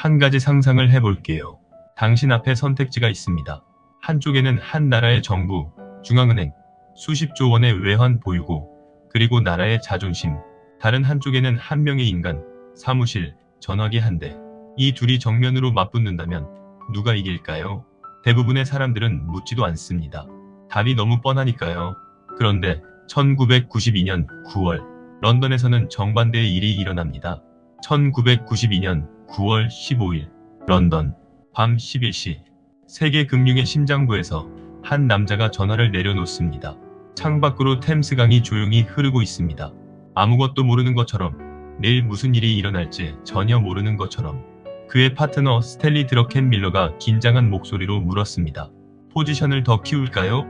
한 가지 상상을 해볼게요. 당신 앞에 선택지가 있습니다. 한쪽에는 한 나라의 정부, 중앙은행, 수십조 원의 외환 보유고, 그리고 나라의 자존심. 다른 한쪽에는 한 명의 인간, 사무실, 전화기 한 대. 이 둘이 정면으로 맞붙는다면 누가 이길까요? 대부분의 사람들은 묻지도 않습니다. 답이 너무 뻔하니까요. 그런데 1992년 9월 런던에서는 정반대의 일이 일어납니다. 1992년 9월 15일 런던 밤 11시 세계 금융의 심장부에서 한 남자가 전화를 내려놓습니다. 창밖으로 템스강이 조용히 흐르고 있습니다. 아무것도 모르는 것처럼, 내일 무슨 일이 일어날지 전혀 모르는 것처럼. 그의 파트너 스탠리 드러켄 밀러가 긴장한 목소리로 물었습니다. 포지션을 더 키울까요?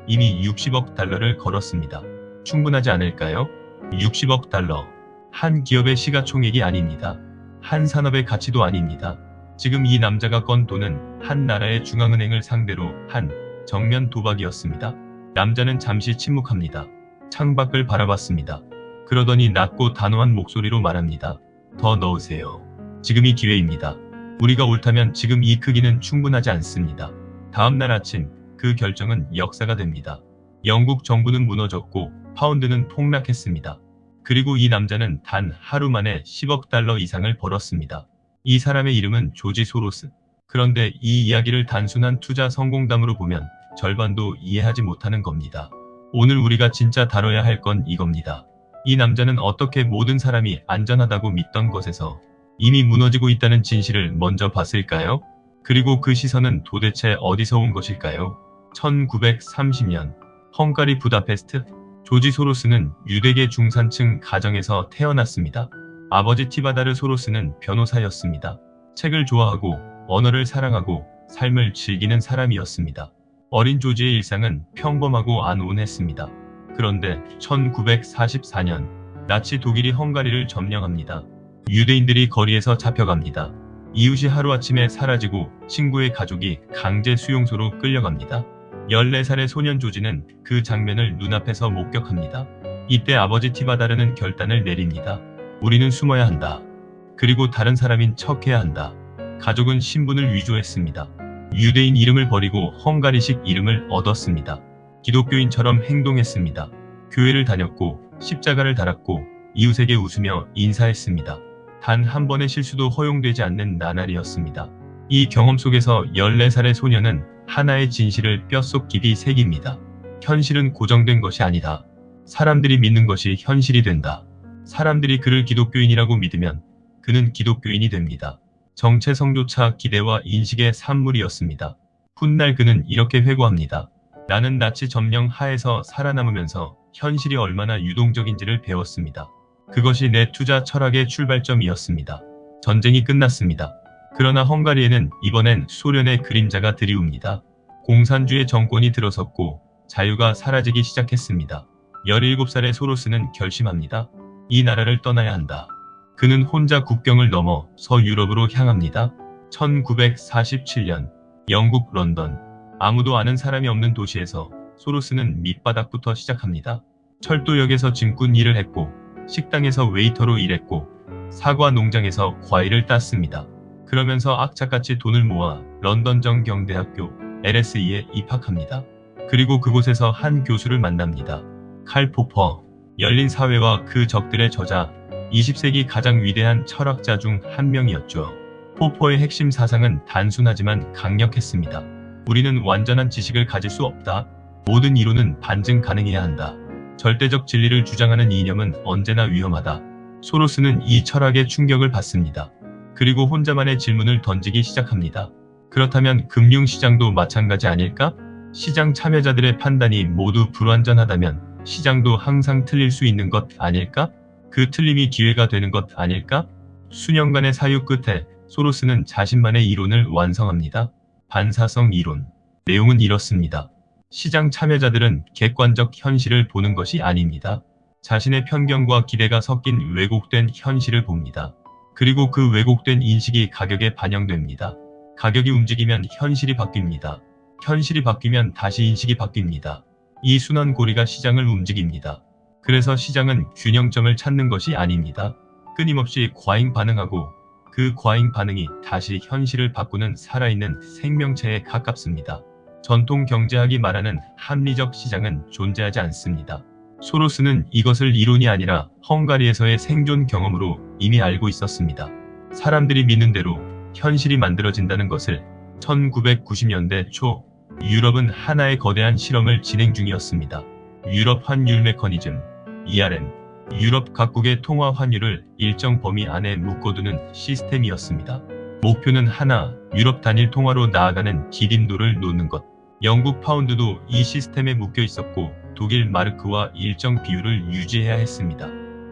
이미 60억 달러를 걸었습니다. 충분하지 않을까요? 60억 달러. 한 기업의 시가총액이 아닙니다. 한 산업의 가치도 아닙니다. 지금 이 남자가 건 돈은 한 나라의 중앙은행을 상대로 한 정면 도박이었습니다. 남자는 잠시 침묵합니다. 창밖을 바라봤습니다. 그러더니 낮고 단호한 목소리로 말합니다. 더 넣으세요. 지금이 기회입니다. 우리가 옳다면 지금 이 크기는 충분하지 않습니다. 다음 날 아침 그 결정은 역사가 됩니다. 영국 정부는 무너졌고 파운드는 폭락했습니다. 그리고 이 남자는 단 하루 만에 10억 달러 이상을 벌었습니다. 이 사람의 이름은 조지 소로스. 그런데 이 이야기를 단순한 투자 성공담으로 보면 절반도 이해하지 못하는 겁니다. 오늘 우리가 진짜 다뤄야 할 건 이겁니다. 이 남자는 어떻게 모든 사람이 안전하다고 믿던 것에서 이미 무너지고 있다는 진실을 먼저 봤을까요? 그리고 그 시선은 도대체 어디서 온 것일까요? 1930년 헝가리 부다페스트. 조지 소로스는 유대계 중산층 가정에서 태어났습니다. 아버지 티바다르 소로스는 변호사였습니다. 책을 좋아하고 언어를 사랑하고 삶을 즐기는 사람이었습니다. 어린 조지의 일상은 평범하고 안온했습니다. 그런데 1944년 나치 독일이 헝가리를 점령합니다. 유대인들이 거리에서 잡혀갑니다. 이웃이 하루아침에 사라지고 친구의 가족이 강제 수용소로 끌려갑니다. 14살의 소년 조지는 그 장면을 눈앞에서 목격합니다. 이때 아버지 티바다르는 결단을 내립니다. 우리는 숨어야 한다. 그리고 다른 사람인 척해야 한다. 가족은 신분을 위조했습니다. 유대인 이름을 버리고 헝가리식 이름을 얻었습니다. 기독교인처럼 행동했습니다. 교회를 다녔고 십자가를 달았고 이웃에게 웃으며 인사했습니다. 단 한 번의 실수도 허용되지 않는 나날이었습니다. 이 경험 속에서 14살의 소녀는 하나의 진실을 뼛속 깊이 새깁니다. 현실은 고정된 것이 아니다. 사람들이 믿는 것이 현실이 된다. 사람들이 그를 기독교인이라고 믿으면 그는 기독교인이 됩니다. 정체성조차 기대와 인식의 산물이었습니다. 훗날 그는 이렇게 회고합니다. 나는 나치 점령 하에서 살아남으면서 현실이 얼마나 유동적인지를 배웠습니다. 그것이 내 투자 철학의 출발점이었습니다. 전쟁이 끝났습니다. 그러나 헝가리에는 이번엔 소련의 그림자가 드리웁니다. 공산주의 정권이 들어섰고 자유가 사라지기 시작했습니다. 17살의 소로스는 결심합니다. 이 나라를 떠나야 한다. 그는 혼자 국경을 넘어 서유럽으로 향합니다. 1947년 영국 런던. 아무도 아는 사람이 없는 도시에서 소로스는 밑바닥부터 시작합니다. 철도역에서 짐꾼 일을 했고 식당에서 웨이터로 일했고 사과 농장에서 과일을 땄습니다. 그러면서 악착같이 돈을 모아 런던 정경대학교 LSE에 입학합니다. 그리고 그곳에서 한 교수를 만납니다. 칼 포퍼. 열린 사회와 그 적들의 저자, 20세기 가장 위대한 철학자 중 한 명이었죠. 포퍼의 핵심 사상은 단순하지만 강력했습니다. 우리는 완전한 지식을 가질 수 없다. 모든 이론은 반증 가능해야 한다. 절대적 진리를 주장하는 이념은 언제나 위험하다. 소로스는 이 철학에 충격을 받습니다. 그리고 혼자만의 질문을 던지기 시작합니다. 그렇다면 금융시장도 마찬가지 아닐까? 시장 참여자들의 판단이 모두 불완전하다면 시장도 항상 틀릴 수 있는 것 아닐까? 그 틀림이 기회가 되는 것 아닐까? 수년간의 사유 끝에 소로스는 자신만의 이론을 완성합니다. 반사성 이론. 내용은 이렇습니다. 시장 참여자들은 객관적 현실을 보는 것이 아닙니다. 자신의 편견과 기대가 섞인 왜곡된 현실을 봅니다. 그리고 그 왜곡된 인식이 가격에 반영됩니다. 가격이 움직이면 현실이 바뀝니다. 현실이 바뀌면 다시 인식이 바뀝니다. 이 순환고리가 시장을 움직입니다. 그래서 시장은 균형점을 찾는 것이 아닙니다. 끊임없이 과잉 반응하고 그 과잉 반응이 다시 현실을 바꾸는 살아있는 생명체에 가깝습니다. 전통 경제학이 말하는 합리적 시장은 존재하지 않습니다. 소로스는 이것을 이론이 아니라 헝가리에서의 생존 경험으로 이미 알고 있었습니다. 사람들이 믿는 대로 현실이 만들어진다는 것을. 1990년대 초 유럽은 하나의 거대한 실험을 진행 중이었습니다. 유럽 환율 메커니즘 ERM, 유럽 각국의 통화 환율을 일정 범위 안에 묶어두는 시스템이었습니다. 목표는 하나, 유럽 단일 통화로 나아가는 디딤돌을 놓는 것. 영국 파운드도 이 시스템에 묶여 있었고 독일 마르크와 일정 비율을 유지해야 했습니다.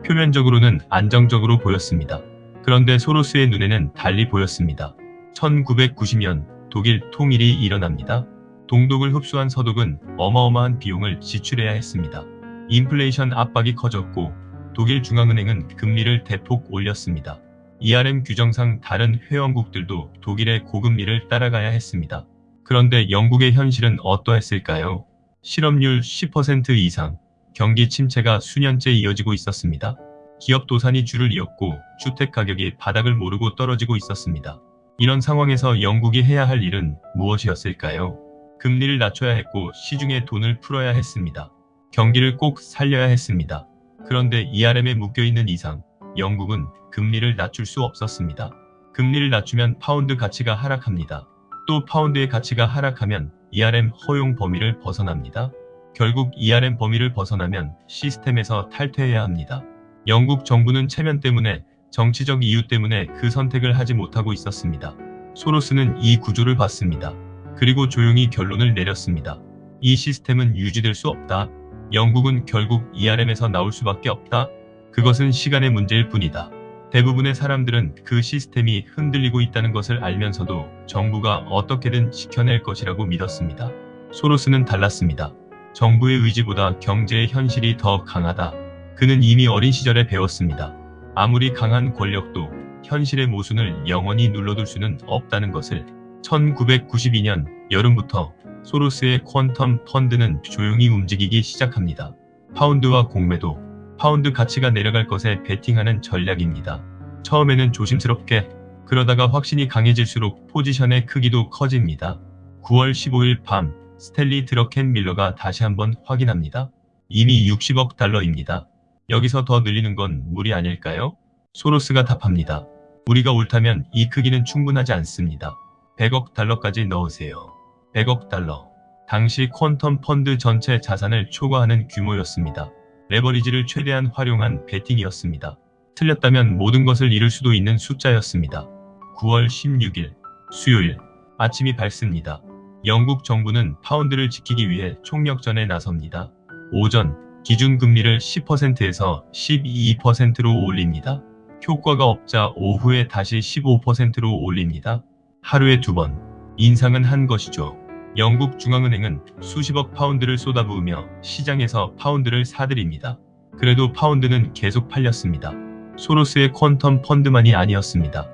표면적으로는 안정적으로 보였습니다. 그런데 소로스의 눈에는 달리 보였습니다. 1990년 독일 통일이 일어납니다. 동독을 흡수한 서독은 어마어마한 비용을 지출해야 했습니다. 인플레이션 압박이 커졌고 독일 중앙은행은 금리를 대폭 올렸습니다. ERM 규정상 다른 회원국들도 독일의 고금리를 따라가야 했습니다. 그런데 영국의 현실은 어떠했을까요? 실업률 10% 이상, 경기 침체가 수년째 이어지고 있었습니다. 기업 도산이 줄을 이었고 주택 가격이 바닥을 모르고 떨어지고 있었습니다. 이런 상황에서 영국이 해야 할 일은 무엇이었을까요? 금리를 낮춰야 했고 시중에 돈을 풀어야 했습니다. 경기를 꼭 살려야 했습니다. 그런데 ERM에 묶여있는 이상 영국은 금리를 낮출 수 없었습니다. 금리를 낮추면 파운드 가치가 하락합니다. 또 파운드의 가치가 하락하면 ERM 허용 범위를 벗어납니다. 결국 ERM 범위를 벗어나면 시스템에서 탈퇴해야 합니다. 영국 정부는 체면 때문에, 정치적 이유 때문에 그 선택을 하지 못하고 있었습니다. 소로스는 이 구조를 봤습니다. 그리고 조용히 결론을 내렸습니다. 이 시스템은 유지될 수 없다. 영국은 결국 ERM에서 나올 수밖에 없다. 그것은 시간의 문제일 뿐이다. 대부분의 사람들은 그 시스템이 흔들리고 있다는 것을 알면서도 정부가 어떻게든 지켜낼 것이라고 믿었습니다. 소로스는 달랐습니다. 정부의 의지보다 경제의 현실이 더 강하다. 그는 이미 어린 시절에 배웠습니다. 아무리 강한 권력도 현실의 모순을 영원히 눌러둘 수는 없다는 것을. 1992년 여름부터 소로스의 퀀텀 펀드는 조용히 움직이기 시작합니다. 파운드와 공매도, 파운드 가치가 내려갈 것에 베팅하는 전략입니다. 처음에는 조심스럽게, 그러다가 확신이 강해질수록 포지션의 크기도 커집니다. 9월 15일 밤 스탠리 드러켄 밀러가 다시 한번 확인합니다. 이미 60억 달러입니다. 여기서 더 늘리는 건 무리 아닐까요? 소로스가 답합니다. 우리가 옳다면 이 크기는 충분하지 않습니다. 100억 달러까지 넣으세요. 100억 달러. 당시 퀀텀 펀드 전체 자산을 초과하는 규모였습니다. 레버리지를 최대한 활용한 베팅이었습니다. 틀렸다면 모든 것을 잃을 수도 있는 숫자였습니다. 9월 16일 수요일 아침이 밝습니다. 영국 정부는 파운드를 지키기 위해 총력전에 나섭니다. 오전 기준금리를 10%에서 12%로 올립니다. 효과가 없자 오후에 다시 15%로 올립니다. 하루에 2번. 인상은 한 것이죠. 영국 중앙은행은 수십억 파운드를 쏟아부으며 시장에서 파운드를 사들입니다. 그래도 파운드는 계속 팔렸습니다. 소로스의 퀀텀 펀드만이 아니었습니다.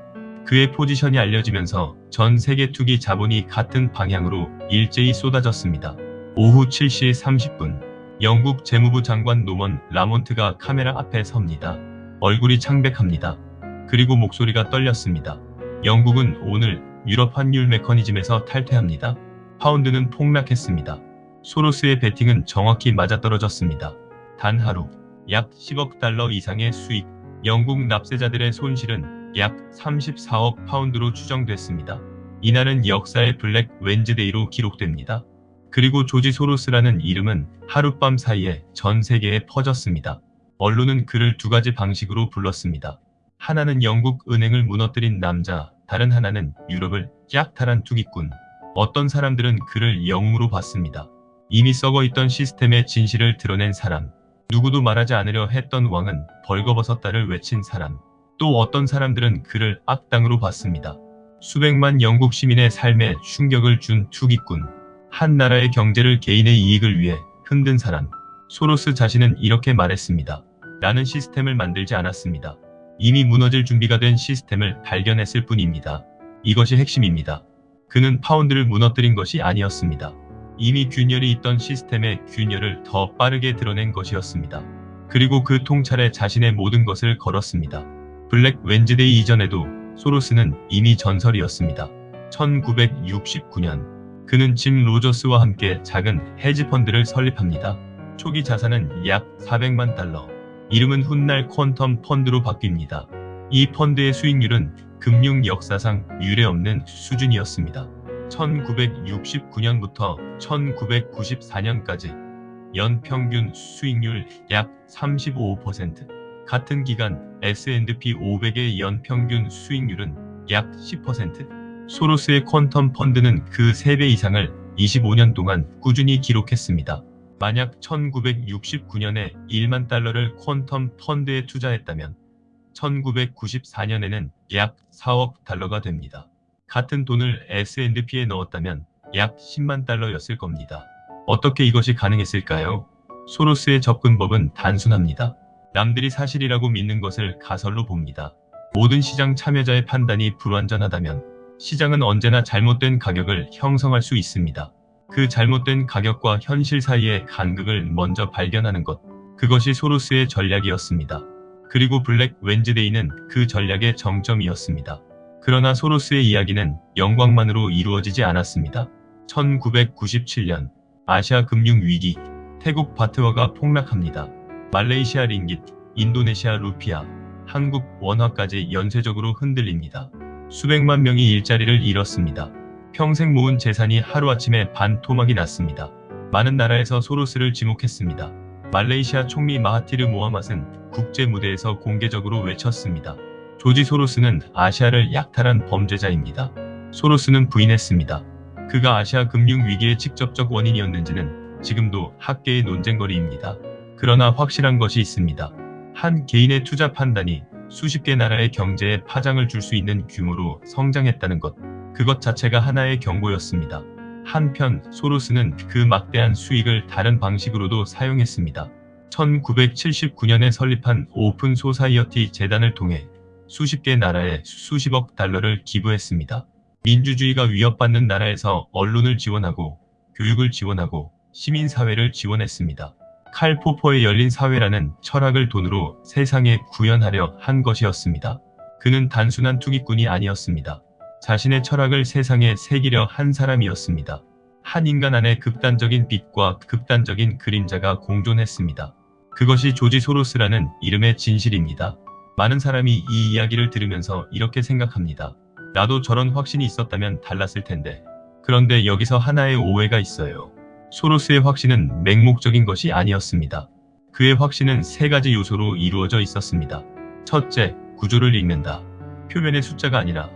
그의 포지션이 알려지면서 전 세계 투기 자본이 같은 방향으로 일제히 쏟아졌습니다. 오후 7시 30분 영국 재무부 장관 노먼 라몬트가 카메라 앞에 섭니다. 얼굴이 창백합니다. 그리고 목소리가 떨렸습니다. 영국은 오늘 유럽 환율 메커니즘에서 탈퇴합니다. 파운드는 폭락했습니다. 소로스의 베팅은 정확히 맞아떨어졌습니다. 단 하루 약 10억 달러 이상의 수익, 영국 납세자들의 손실은 약 34억 파운드로 추정됐습니다. 이날은 역사의 블랙 웬즈데이로 기록됩니다. 그리고 조지 소로스라는 이름은 하룻밤 사이에 전 세계에 퍼졌습니다. 언론은 그를 두 가지 방식으로 불렀습니다. 하나는 영국 은행을 무너뜨린 남자, 다른 하나는 유럽을 약탈한 투기꾼. 어떤 사람들은 그를 영웅으로 봤습니다. 이미 썩어있던 시스템의 진실을 드러낸 사람, 누구도 말하지 않으려 했던 왕은 벌거벗었다를 외친 사람, 또 어떤 사람들은 그를 악당으로 봤습니다. 수백만 영국 시민의 삶에 충격을 준 투기꾼, 한 나라의 경제를 개인의 이익을 위해 흔든 사람. 소로스 자신은 이렇게 말했습니다. 나는 시스템을 만들지 않았습니다. 이미 무너질 준비가 된 시스템을 발견했을 뿐입니다. 이것이 핵심입니다. 그는 파운드를 무너뜨린 것이 아니었습니다. 이미 균열이 있던 시스템의 균열을 더 빠르게 드러낸 것이었습니다. 그리고 그 통찰에 자신의 모든 것을 걸었습니다. 블랙 웬즈데이 이전에도 소로스는 이미 전설이었습니다. 1969년 그는 짐 로저스와 함께 작은 헤지펀드를 설립합니다. 초기 자산은 약 400만 달러. 이름은 훗날 퀀텀 펀드로 바뀝니다. 이 펀드의 수익률은 금융 역사상 유례없는 수준이었습니다. 1969년부터 1994년까지 연평균 수익률 약 35%. 같은 기간 S&P 500의 연평균 수익률은 약 10%. 소로스의 퀀텀 펀드는 그 3배 이상을 25년 동안 꾸준히 기록했습니다. 만약 1969년에 1만 달러를 퀀텀 펀드에 투자했다면 1994년에는 약 4억 달러가 됩니다. 같은 돈을 S&P에 넣었다면 약 10만 달러였을 겁니다. 어떻게 이것이 가능했을까요? 소로스의 접근법은 단순합니다. 남들이 사실이라고 믿는 것을 가설로 봅니다. 모든 시장 참여자의 판단이 불완전하다면 시장은 언제나 잘못된 가격을 형성할 수 있습니다. 그 잘못된 가격과 현실 사이의 간극을 먼저 발견하는 것, 그것이 소로스의 전략이었습니다. 그리고 블랙 웬즈데이는 그 전략의 정점이었습니다. 그러나 소로스의 이야기는 영광만으로 이루어지지 않았습니다. 1997년 아시아 금융위기, 태국 바트워가 폭락합니다. 말레이시아 링깃, 인도네시아 루피아, 한국 원화까지 연쇄적으로 흔들립니다. 수백만 명이 일자리를 잃었습니다. 평생 모은 재산이 하루아침에 반토막이 났습니다. 많은 나라에서 소로스를 지목했습니다. 말레이시아 총리 마하티르 모하맛은 국제 무대에서 공개적으로 외쳤습니다. 조지 소로스는 아시아를 약탈한 범죄자입니다. 소로스는 부인했습니다. 그가 아시아 금융위기의 직접적 원인이었는지는 지금도 학계의 논쟁거리입니다. 그러나 확실한 것이 있습니다. 한 개인의 투자 판단이 수십 개 나라의 경제에 파장을 줄 수 있는 규모로 성장했다는 것, 그것 자체가 하나의 경고였습니다. 한편 소로스는 그 막대한 수익을 다른 방식으로도 사용했습니다. 1979년에 설립한 오픈 소사이어티 재단을 통해 수십 개 나라에 수십억 달러를 기부했습니다. 민주주의가 위협받는 나라에서 언론을 지원하고 교육을 지원하고 시민사회를 지원했습니다. 칼 포퍼의 열린 사회라는 철학을 돈으로 세상에 구현하려 한 것이었습니다. 그는 단순한 투기꾼이 아니었습니다. 자신의 철학을 세상에 새기려 한 사람이었습니다. 한 인간 안에 극단적인 빛과 극단적인 그림자가 공존했습니다. 그것이 조지 소로스라는 이름의 진실입니다. 많은 사람이 이 이야기를 들으면서 이렇게 생각합니다. 나도 저런 확신이 있었다면 달랐을 텐데. 그런데 여기서 하나의 오해가 있어요. 소로스의 확신은 맹목적인 것이 아니었습니다. 그의 확신은 세 가지 요소로 이루어져 있었습니다. 첫째, 구조를 읽는다. 표면의 숫자가 아니라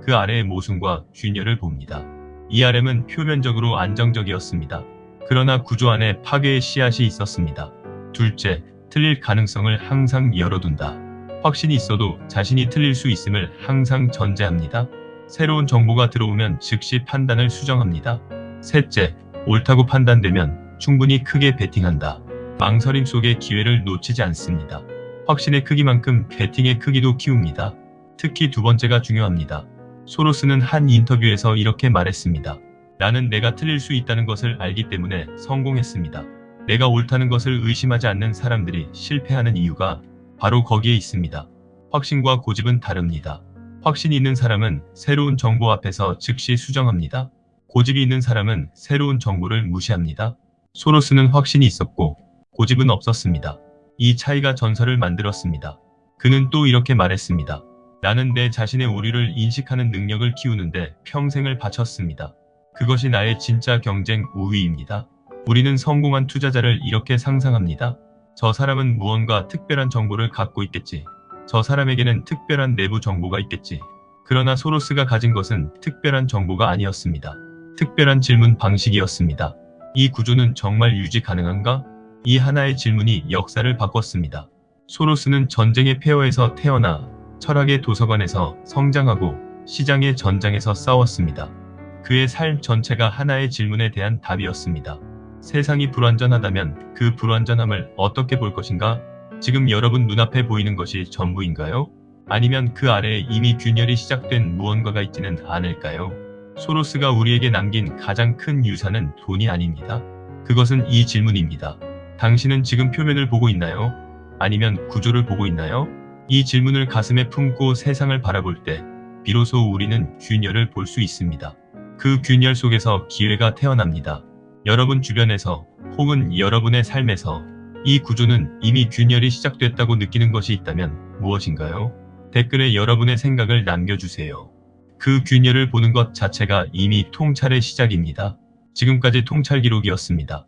그 아래의 모순과 균열을 봅니다. 이 RM은 표면적으로 안정적이었습니다. 그러나 구조 안에 파괴의 씨앗이 있었습니다. 둘째, 틀릴 가능성을 항상 열어둔다. 확신이 있어도 자신이 틀릴 수 있음을 항상 전제합니다. 새로운 정보가 들어오면 즉시 판단을 수정합니다. 셋째, 옳다고 판단되면 충분히 크게 베팅한다. 망설임 속에 기회를 놓치지 않습니다. 확신의 크기만큼 베팅의 크기도 키웁니다. 특히 두 번째가 중요합니다. 소로스는 한 인터뷰에서 이렇게 말했습니다. 나는 내가 틀릴 수 있다는 것을 알기 때문에 성공했습니다. 내가 옳다는 것을 의심하지 않는 사람들이 실패하는 이유가 바로 거기에 있습니다. 확신과 고집은 다릅니다. 확신이 있는 사람은 새로운 정보 앞에서 즉시 수정합니다. 고집이 있는 사람은 새로운 정보를 무시합니다. 소로스는 확신이 있었고 고집은 없었습니다. 이 차이가 전설을 만들었습니다. 그는 또 이렇게 말했습니다. 나는 내 자신의 오류를 인식하는 능력을 키우는데 평생을 바쳤습니다. 그것이 나의 진짜 경쟁 우위입니다. 우리는 성공한 투자자를 이렇게 상상합니다. 저 사람은 무언가 특별한 정보를 갖고 있겠지. 저 사람에게는 특별한 내부 정보가 있겠지. 그러나 소로스가 가진 것은 특별한 정보가 아니었습니다. 특별한 질문 방식이었습니다. 이 구조는 정말 유지 가능한가? 이 하나의 질문이 역사를 바꿨습니다. 소로스는 전쟁의 폐허에서 태어나 철학의 도서관에서 성장하고 시장의 전장에서 싸웠습니다. 그의 삶 전체가 하나의 질문에 대한 답이었습니다. 세상이 불완전하다면 그 불완전함을 어떻게 볼 것인가? 지금 여러분 눈앞에 보이는 것이 전부인가요? 아니면 그 아래에 이미 균열이 시작된 무언가가 있지는 않을까요? 소로스가 우리에게 남긴 가장 큰 유산은 돈이 아닙니다. 그것은 이 질문입니다. 당신은 지금 표면을 보고 있나요? 아니면 구조를 보고 있나요? 이 질문을 가슴에 품고 세상을 바라볼 때 비로소 우리는 균열을 볼 수 있습니다. 그 균열 속에서 기회가 태어납니다. 여러분 주변에서 혹은 여러분의 삶에서 이 구조는 이미 균열이 시작됐다고 느끼는 것이 있다면 무엇인가요? 댓글에 여러분의 생각을 남겨주세요. 그 균열을 보는 것 자체가 이미 통찰의 시작입니다. 지금까지 통찰 기록이었습니다.